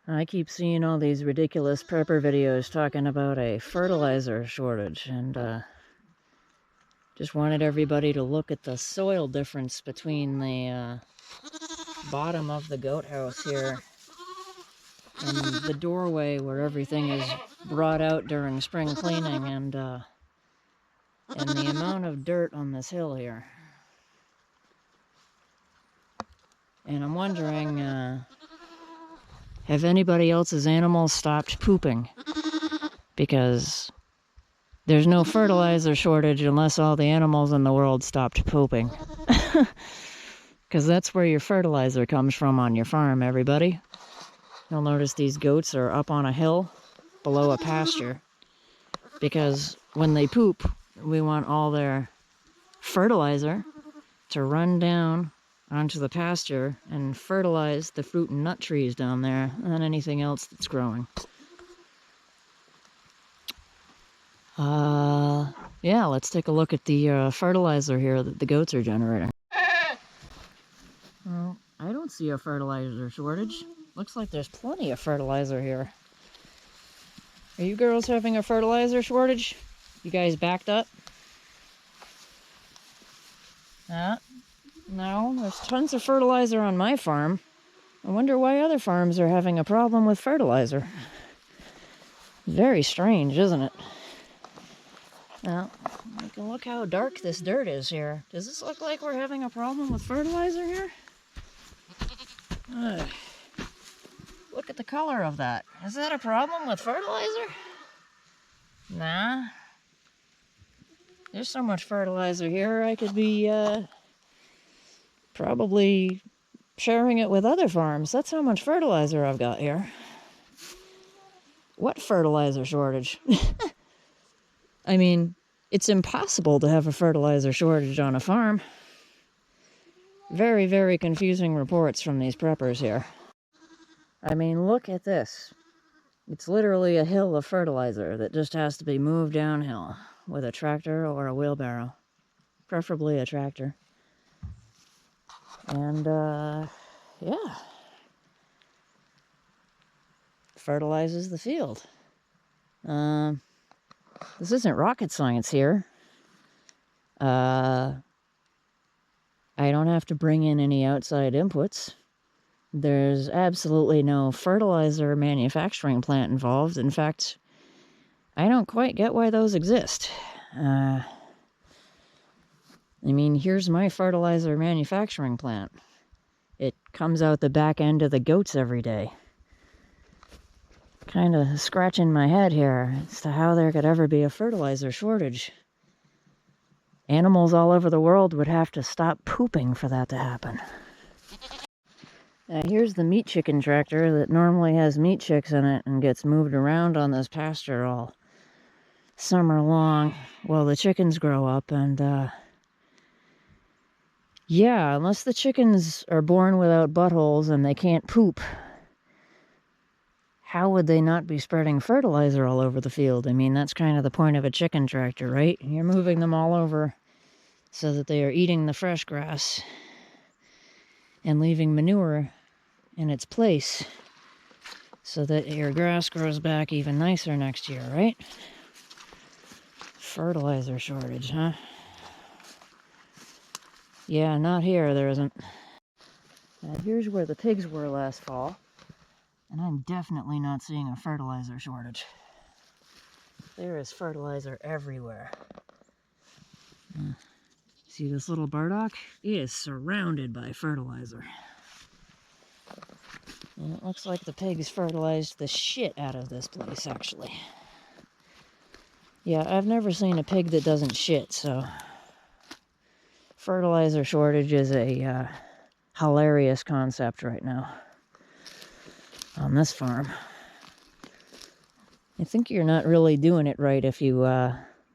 I keep seeing all these ridiculous prepper videos talking about a fertilizer shortage, and just wanted everybody to look at the soil difference between the bottom of the goat house here and the doorway where everything is brought out during spring cleaning, and the amount of dirt on this hill here. And I'm wondering, have anybody else's animals stopped pooping? Because there's no fertilizer shortage unless all the animals in the world stopped pooping. Because that's where your fertilizer comes from on your farm, everybody. You'll notice these goats are up on a hill below a pasture. Because when they poop, we want all their fertilizer to run down onto the pasture and fertilize the fruit and nut trees down there and anything else that's growing. Yeah, let's take a look at the fertilizer here that the goats are generating. Well, I don't see a fertilizer shortage. Looks like there's plenty of fertilizer here. Are you girls having a fertilizer shortage? You guys backed up? No, there's tons of fertilizer on my farm. I wonder why other farms are having a problem with fertilizer. Very strange, isn't it? Now, you can look how dark this dirt is here. Does this look like we're having a problem with fertilizer here? Look at the color of that. Is that a problem with fertilizer? Nah. There's so much fertilizer here, I could be probably sharing it with other farms. That's how much fertilizer I've got here. What fertilizer shortage? I mean, it's impossible to have a fertilizer shortage on a farm. Very, very confusing reports from these preppers here. I mean, look at this. It's literally a hill of fertilizer that just has to be moved downhill with a tractor or a wheelbarrow. Preferably a tractor. And, yeah. Fertilizes the field. This isn't rocket science here. I don't have to bring in any outside inputs. There's absolutely no fertilizer manufacturing plant involved. In fact, I don't quite get why those exist. I mean, here's my fertilizer manufacturing plant. It comes out the back end of the goats every day. Kind of scratching my head here as to how there could ever be a fertilizer shortage. Animals all over the world would have to stop pooping for that to happen. Now here's the meat chicken tractor that normally has meat chicks in it and gets moved around on this pasture all summer long while the chickens grow up. And yeah, unless the chickens are born without buttholes and they can't poop, how would they not be spreading fertilizer all over the field? I mean, that's kind of the point of a chicken tractor, right? You're moving them all over so that they are eating the fresh grass and leaving manure in its place so that your grass grows back even nicer next year, right? Fertilizer shortage, huh? Yeah, not here, there isn't. Now here's where the pigs were last fall. And I'm definitely not seeing a fertilizer shortage. There is fertilizer everywhere. See this little burdock? It is surrounded by fertilizer. And it looks like the pigs fertilized the shit out of this place, actually. Yeah, I've never seen a pig that doesn't shit, so... fertilizer shortage is a hilarious concept right now on this farm. I think you're not really doing it right if you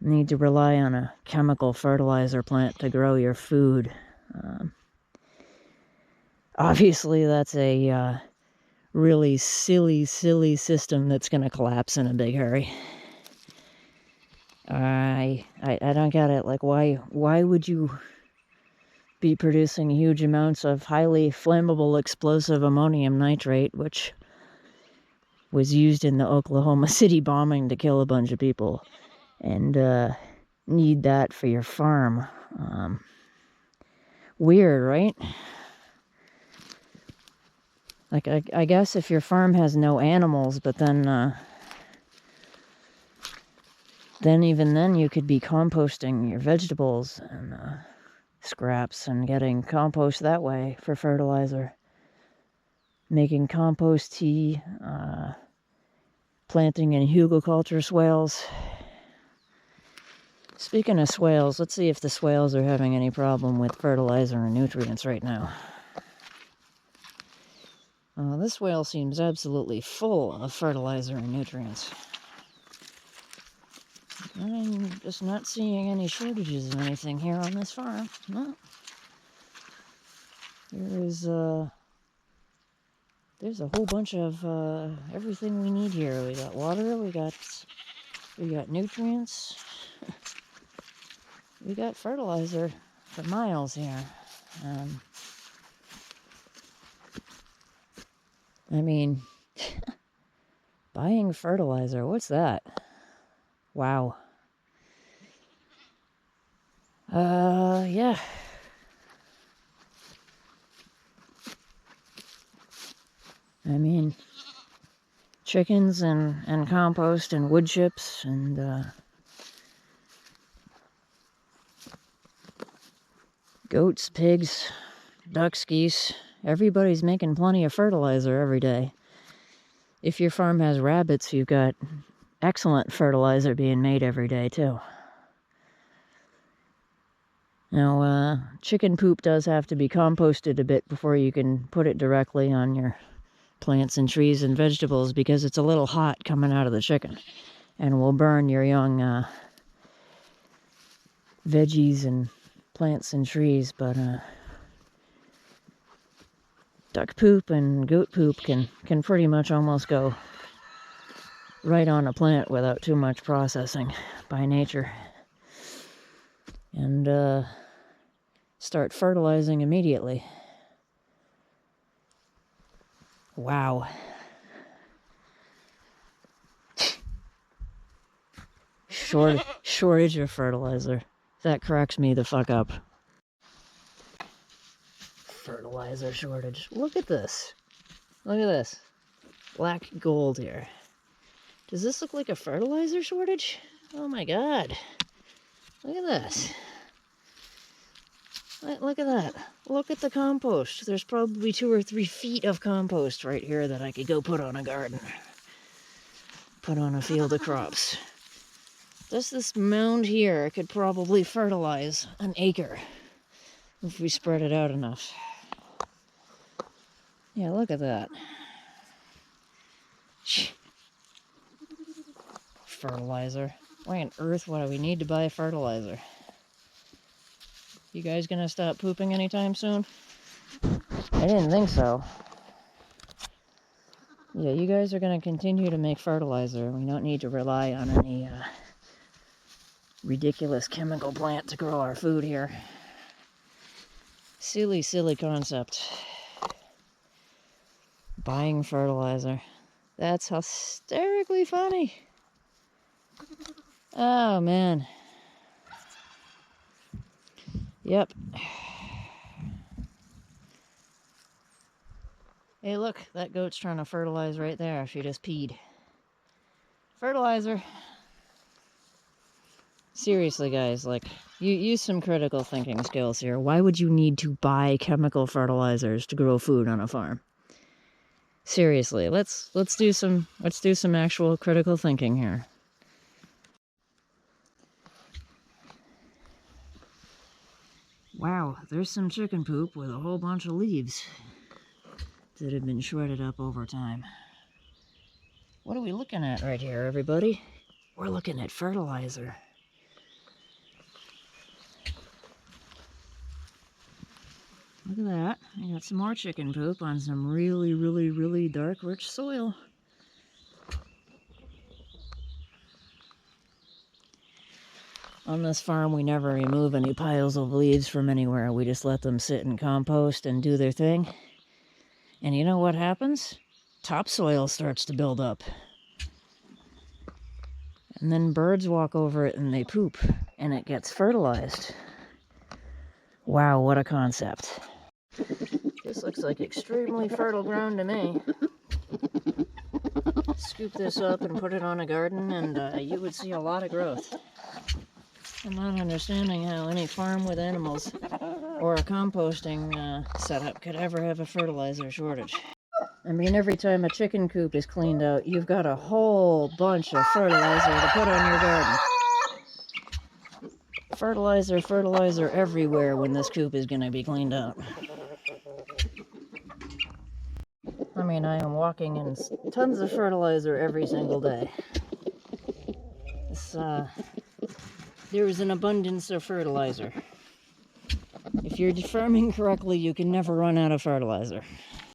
need to rely on a chemical fertilizer plant to grow your food. Obviously, that's a really silly system that's going to collapse in a big hurry. I don't get it. Like, why would you be producing huge amounts of highly flammable explosive ammonium nitrate, which was used in the Oklahoma City bombing to kill a bunch of people. And need that for your farm. Weird, right? Like, I guess if your farm has no animals, but then even then you could be composting your vegetables and scraps and getting compost that way for fertilizer. Making compost tea, planting in hugelkultur swales. Speaking of swales, let's see if the swales are having any problem with fertilizer and nutrients right now. This whale seems absolutely full of fertilizer and nutrients. I'm just not seeing any shortages of anything here on this farm. No. There's a whole bunch of everything we need here. We got water, we got nutrients, we got fertilizer for miles here. I mean, buying fertilizer, what's that? Wow. Yeah. I mean, chickens and compost and wood chips and goats, pigs, ducks, geese. Everybody's making plenty of fertilizer every day. If your farm has rabbits, you've got excellent fertilizer being made every day, too. Now, chicken poop does have to be composted a bit before you can put it directly on your plants and trees and vegetables, because it's a little hot coming out of the chicken and will burn your young veggies and plants and trees. But duck poop and goat poop can pretty much almost go right on a plant without too much processing by nature, and start fertilizing immediately. Wow. Shortage of fertilizer. That cracks me the fuck up. Fertilizer shortage. Look at this. Look at this. Black gold here. Does this look like a fertilizer shortage? Oh my god. Look at this. Look at that. Look at the compost. There's probably 2 or 3 feet of compost right here that I could go put on a garden. Put on a field of crops. Just this mound here could probably fertilize an acre if we spread it out enough. Yeah, look at that. Fertilizer. Why on earth would we need to buy fertilizer? You guys gonna stop pooping anytime soon? I didn't think so. Yeah, you guys are gonna continue to make fertilizer. We don't need to rely on any ridiculous chemical plant to grow our food here. Silly concept. Buying fertilizer. That's hysterically funny. Oh, man. Yep. Hey, look, that goat's trying to fertilize right there. She just peed. Fertilizer. Seriously, guys, like, you use some critical thinking skills here. Why would you need to buy chemical fertilizers to grow food on a farm? Seriously, let's do some actual critical thinking here. Wow, there's some chicken poop with a whole bunch of leaves that have been shredded up over time. What are we looking at right here, everybody? We're looking at fertilizer. Look at that. I got some more chicken poop on some really dark, rich soil. On this farm, we never remove any piles of leaves from anywhere. We just let them sit in compost and do their thing. And you know what happens? topsoil starts to build up. And then birds walk over it and they poop, and it gets fertilized. Wow, what a concept. This looks like extremely fertile ground to me. Scoop this up and put it on a garden, and you would see a lot of growth. I'm not understanding how any farm with animals or a composting setup could ever have a fertilizer shortage. I mean, every time a chicken coop is cleaned out, you've got a whole bunch of fertilizer to put on your garden. Fertilizer everywhere when this coop is going to be cleaned out. I mean, I am walking in tons of fertilizer every single day. There is an abundance of fertilizer. If you're farming correctly, you can never run out of fertilizer.